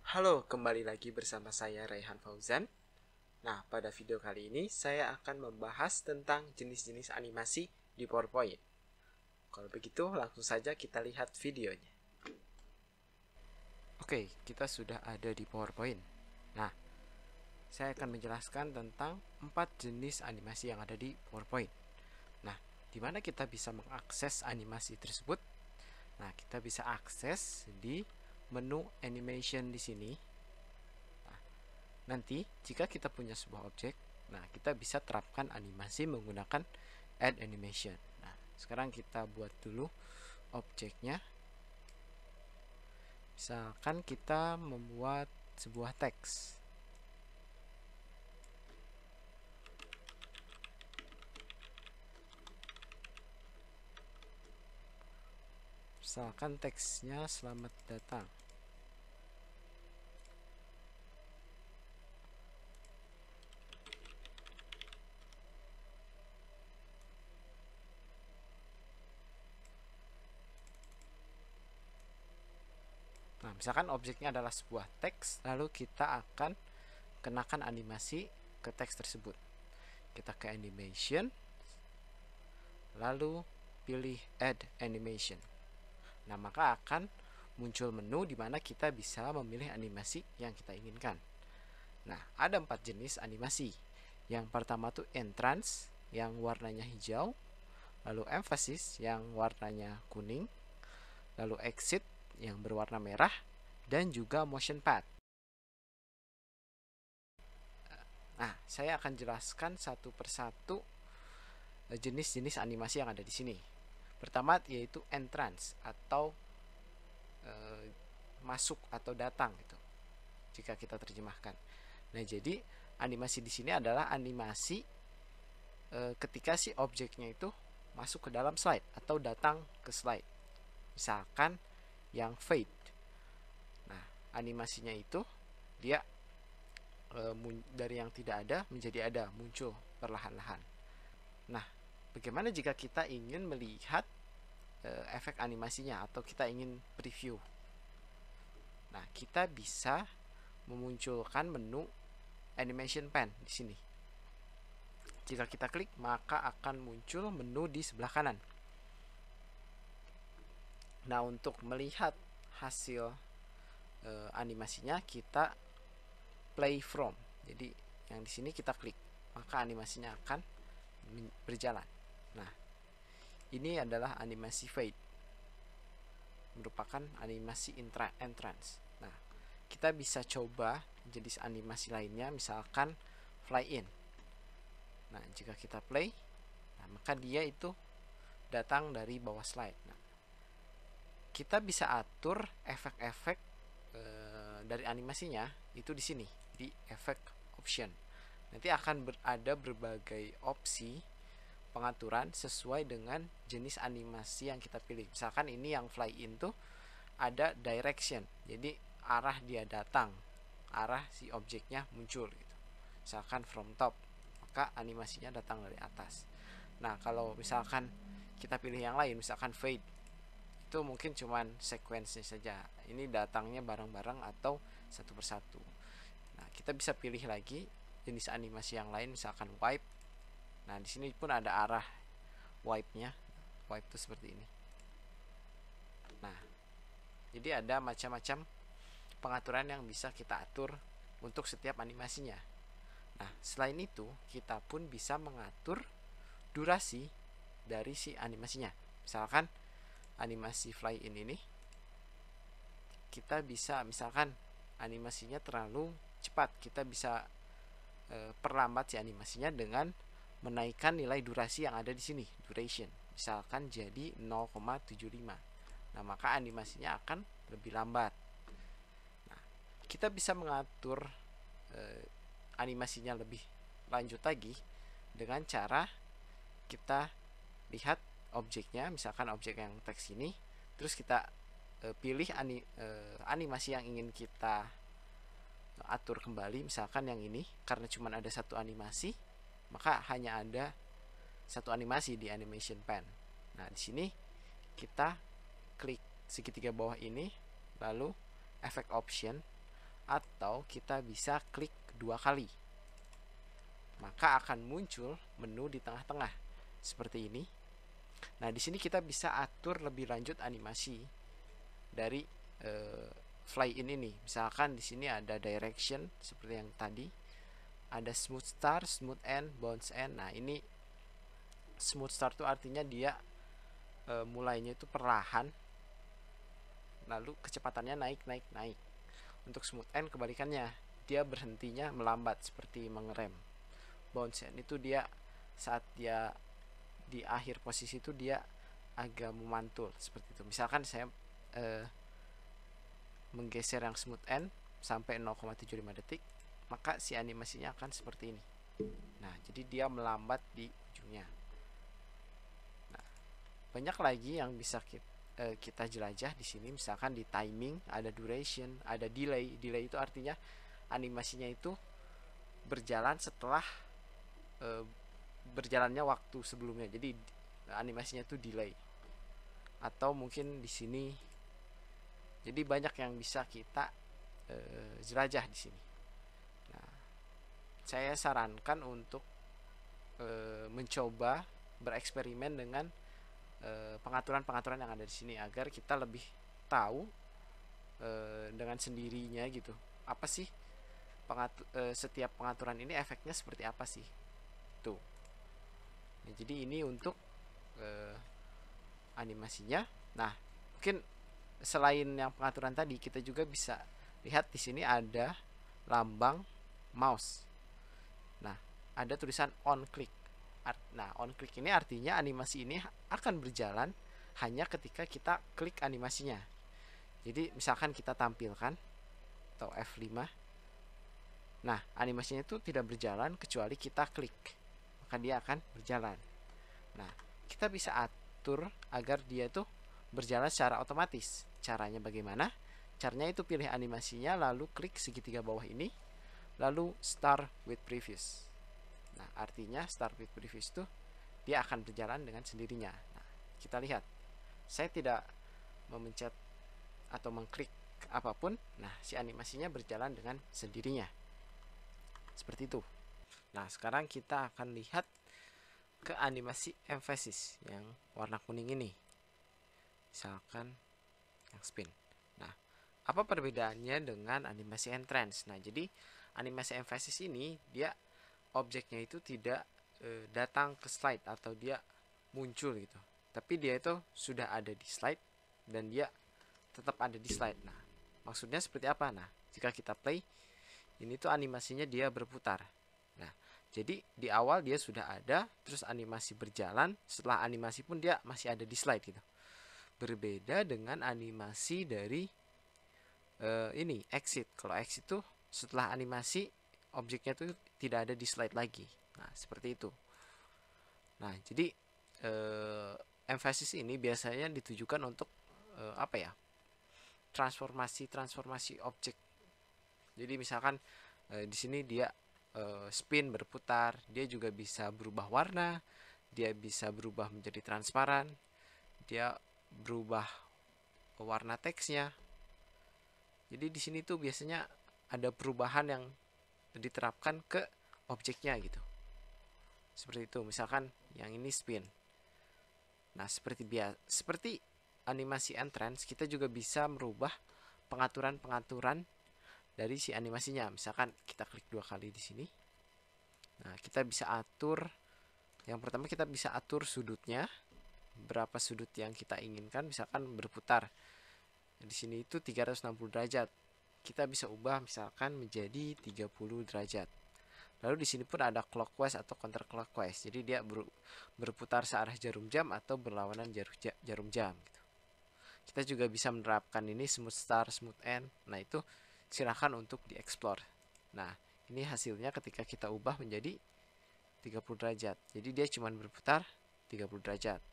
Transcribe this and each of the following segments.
Halo, kembali lagi bersama saya Raihan Fauzan. Nah, pada video kali ini saya akan membahas tentang jenis-jenis animasi di PowerPoint. Kalau begitu, langsung saja kita lihat videonya. Oke, kita sudah ada di PowerPoint. Nah, saya akan menjelaskan tentang 4 jenis animasi yang ada di PowerPoint. Nah, di mana kita bisa mengakses animasi tersebut? Nah, kita bisa akses di menu animation di sini. Nanti, jika kita punya sebuah objek, nah kita bisa terapkan animasi menggunakan add animation. Nah, sekarang kita buat dulu objeknya. Misalkan kita membuat sebuah teks. Misalkan teksnya selamat datang. Nah, misalkan objeknya adalah sebuah teks, lalu kita akan kenakan animasi ke teks tersebut. Kita ke animation, lalu pilih add animation. Nah, maka akan muncul menu di mana kita bisa memilih animasi yang kita inginkan. Nah, ada 4 jenis animasi. Yang pertama tuh entrance yang warnanya hijau, lalu emphasis yang warnanya kuning, lalu exit yang berwarna merah, dan juga motion path. Nah, saya akan jelaskan satu persatu jenis-jenis animasi yang ada di sini. Pertama yaitu entrance atau masuk atau datang gitu. Jika kita terjemahkan. Nah, jadi animasi di sini adalah animasi ketika si objeknya itu masuk ke dalam slide atau datang ke slide. Misalkan yang fade. Nah, animasinya itu dia dari yang tidak ada menjadi ada, muncul perlahan-lahan. Nah, bagaimana jika kita ingin melihat efek animasinya atau kita ingin preview? Nah, kita bisa memunculkan menu animation pen di sini. Jika kita klik, maka akan muncul menu di sebelah kanan. Nah, untuk melihat hasil animasinya, kita play from. Jadi, yang di sini kita klik, maka animasinya akan berjalan. Nah, ini adalah animasi fade, merupakan animasi entrance. Nah, kita bisa coba jenis animasi lainnya, misalkan fly in. Nah, jika kita play, nah, maka dia itu datang dari bawah slide. Nah, kita bisa atur efek-efek dari animasinya itu di sini di effect option. Nanti akan ada berbagai opsi pengaturan sesuai dengan jenis animasi yang kita pilih. Misalkan ini yang fly in tuh ada direction, jadi arah dia datang, arah si objeknya muncul gitu. Misalkan from top, maka animasinya datang dari atas. Nah, kalau misalkan kita pilih yang lain, misalkan fade, itu mungkin cuman sequence-nya saja. Ini datangnya bareng-bareng atau satu persatu. Nah, kita bisa pilih lagi jenis animasi yang lain, misalkan wipe. Nah, di sini pun ada arah wipe-nya. Wipe itu seperti ini. Nah, jadi ada macam-macam pengaturan yang bisa kita atur untuk setiap animasinya. Nah, selain itu, kita pun bisa mengatur durasi dari si animasinya. Misalkan animasi fly in ini, kita bisa misalkan animasinya terlalu cepat, kita bisa perlambat si animasinya dengan menaikkan nilai durasi yang ada di sini, duration. Misalkan jadi 0,75. Nah, maka animasinya akan lebih lambat. Nah, kita bisa mengatur animasinya lebih lanjut lagi dengan cara kita lihat objeknya, misalkan objek yang teks ini, terus kita pilih animasi yang ingin kita atur kembali. Misalkan yang ini, karena cuma ada satu animasi, maka hanya ada satu animasi di animation pen. Nah, di sini kita klik segitiga bawah ini, lalu effect option, atau kita bisa klik 2 kali. Maka akan muncul menu di tengah-tengah seperti ini. Nah, di sini kita bisa atur lebih lanjut animasi dari fly in ini. Misalkan di sini ada direction seperti yang tadi, ada smooth start, smooth end, bounce end. Nah, ini smooth start itu artinya dia mulainya itu perlahan, lalu kecepatannya naik. Untuk smooth end kebalikannya, dia berhentinya melambat seperti mengerem. Bounce end itu dia saat dia di akhir posisi itu dia agak memantul seperti itu. Misalkan saya menggeser yang smooth end sampai 0,75 detik, maka si animasinya akan seperti ini. Nah, jadi dia melambat di ujungnya. Nah, banyak lagi yang bisa kita jelajah di sini. Misalkan di timing ada duration, ada delay. Delay itu artinya animasinya itu berjalan setelah berjalannya waktu sebelumnya. Jadi animasinya itu delay. Atau mungkin di sini. Jadi banyak yang bisa kita jelajah di sini. Nah, saya sarankan untuk mencoba bereksperimen dengan pengaturan-pengaturan yang ada di sini agar kita lebih tahu dengan sendirinya gitu. Apa sih setiap pengaturan ini efeknya seperti apa sih? Tuh. Nah, jadi ini untuk animasinya. Nah, mungkin selain yang pengaturan tadi, kita juga bisa lihat di sini ada lambang mouse. Nah, ada tulisan on click. Nah, on click ini artinya animasi ini akan berjalan hanya ketika kita klik animasinya. Jadi misalkan kita tampilkan atau F5. Nah, animasinya itu tidak berjalan kecuali kita klik. Maka dia akan berjalan. Nah, kita bisa atur agar dia itu berjalan secara otomatis. Caranya bagaimana? Caranya itu pilih animasinya, lalu klik segitiga bawah ini, lalu start with previous. Nah, artinya start with previous itu dia akan berjalan dengan sendirinya. Nah, kita lihat. Saya tidak memencet atau mengklik apapun. Nah, si animasinya berjalan dengan sendirinya. Seperti itu. Nah, sekarang kita akan lihat ke animasi emphasis yang warna kuning ini. Misalkan yang spin. Nah, apa perbedaannya dengan animasi entrance? Nah, jadi animasi emphasis ini dia objeknya itu tidak datang ke slide atau dia muncul gitu. Tapi dia itu sudah ada di slide dan dia tetap ada di slide. Nah, maksudnya seperti apa? Nah, jika kita play, ini tuh animasinya dia berputar. Nah, jadi di awal dia sudah ada, terus animasi berjalan, setelah animasi pun dia masih ada di slide gitu. Berbeda dengan animasi dari ini exit. Kalau exit tuh setelah animasi objeknya tuh tidak ada di slide lagi. Nah, seperti itu. Nah, jadi emphasis ini biasanya ditujukan untuk apa ya? Transformasi objek. Jadi misalkan di sini dia spin berputar, dia juga bisa berubah warna, dia bisa berubah menjadi transparan, dia berubah warna teksnya. Jadi di sini tuh biasanya ada perubahan yang diterapkan ke objeknya gitu. Seperti itu, misalkan yang ini spin. Nah, seperti animasi entrance, kita juga bisa merubah pengaturan-pengaturan dari si animasinya. Misalkan kita klik 2 kali di sini. Nah, kita bisa atur. Yang pertama kita bisa atur sudutnya, berapa sudut yang kita inginkan. Misalkan berputar. Di sini itu 360 derajat. Kita bisa ubah misalkan menjadi 30 derajat. Lalu di sini pun ada clockwise atau counterclockwise. Jadi dia berputar searah jarum jam atau berlawanan jarum jam gitu. Kita juga bisa menerapkan ini smooth start, smooth end. Nah, itu silahkan untuk dieksplor. Nah, ini hasilnya ketika kita ubah menjadi 30 derajat. Jadi dia cuma berputar 30 derajat.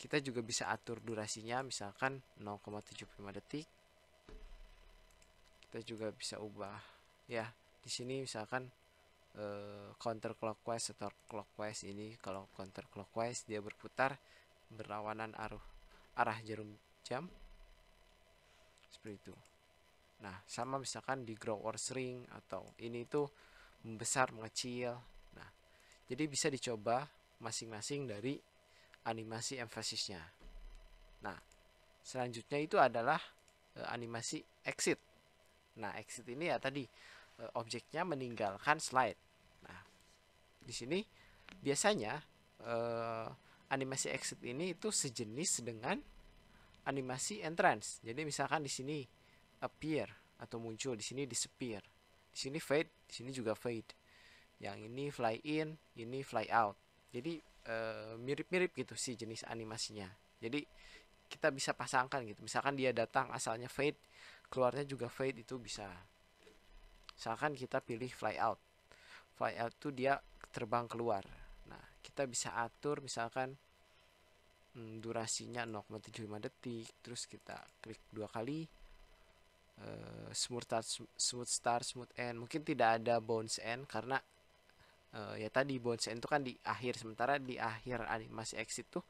Kita juga bisa atur durasinya, misalkan 0,75 detik. Kita juga bisa ubah ya. Di sini misalkan counterclockwise atau clockwise. Ini kalau counterclockwise dia berputar berlawanan arah jarum jam. Seperti itu. Nah, sama misalkan di grow or shrink, atau ini tuh membesar, mengecil. Nah, jadi bisa dicoba masing-masing dari animasi emphasisnya. Nah, selanjutnya itu adalah animasi exit. Nah, exit ini ya tadi objeknya meninggalkan slide. Nah, di sini biasanya animasi exit ini itu sejenis dengan animasi entrance. Jadi misalkan di sini appear atau muncul, di sini disappear, di sini fade, di sini juga fade. Yang ini fly in, ini fly out. Jadi mirip-mirip gitu sih jenis animasinya. Jadi kita bisa pasangkan gitu. Misalkan dia datang asalnya fade, keluarnya juga fade, itu bisa. Misalkan kita pilih fly out. Fly out tuh dia terbang keluar. Nah, kita bisa atur misalkan durasinya 0,75 detik, terus kita klik 2 kali, smooth start, smooth end. Mungkin tidak ada bounce end karena ya tadi bounce end itu kan di akhir, sementara di akhir animasi exit tuh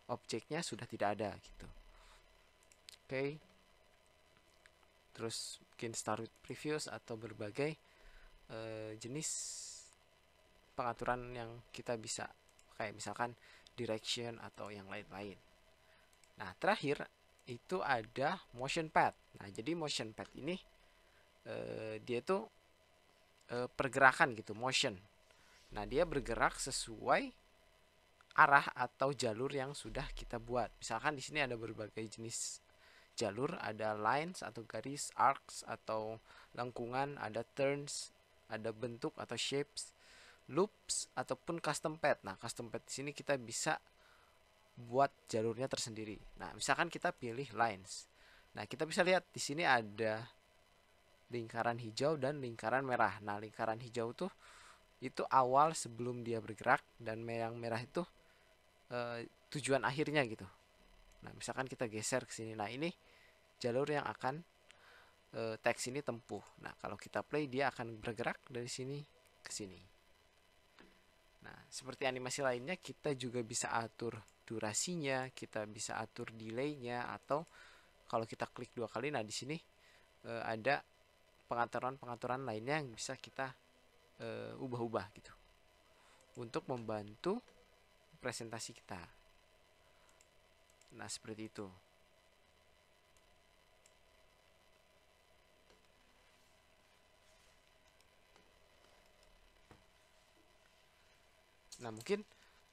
objeknya sudah tidak ada gitu. Oke. Terus mungkin start with previews atau berbagai jenis pengaturan yang kita bisa, kayak misalkan direction atau yang lain-lain. Nah, terakhir itu ada motion pad. Nah, jadi motion pad ini dia tuh pergerakan gitu, motion. Nah, dia bergerak sesuai arah atau jalur yang sudah kita buat. Misalkan di sini ada berbagai jenis jalur, ada lines atau garis, arcs atau lengkungan, ada turns, ada bentuk atau shapes, loops ataupun custom path. Nah, custom path di sini kita bisa buat jalurnya tersendiri. Nah, misalkan kita pilih lines. Nah, kita bisa lihat di sini ada lingkaran hijau dan lingkaran merah. Nah, lingkaran hijau tuh itu awal sebelum dia bergerak, dan yang merah itu tujuan akhirnya gitu. Nah, misalkan kita geser ke sini. Nah, ini jalur yang akan teks ini tempuh. Nah, kalau kita play dia akan bergerak dari sini ke sini. Nah, seperti animasi lainnya kita juga bisa atur durasinya, kita bisa atur delaynya, atau kalau kita klik 2 kali, nah di sini ada pengaturan-pengaturan lainnya yang bisa kita ubah-ubah gitu untuk membantu presentasi kita. Nah, seperti itu. Nah, mungkin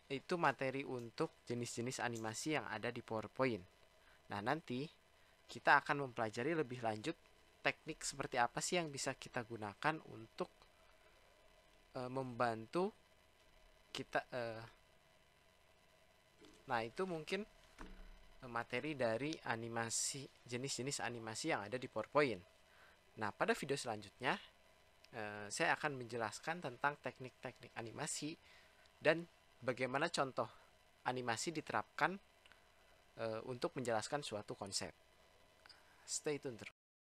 itu materi untuk jenis-jenis animasi yang ada di PowerPoint. Nah, nanti kita akan mempelajari lebih lanjut teknik seperti apa sih yang bisa kita gunakan untuk membantu kita. Nah, itu mungkin materi dari animasi, jenis-jenis animasi yang ada di PowerPoint. Nah, pada video selanjutnya saya akan menjelaskan tentang teknik-teknik animasi dan bagaimana contoh animasi diterapkan untuk menjelaskan suatu konsep. Stay tune terus.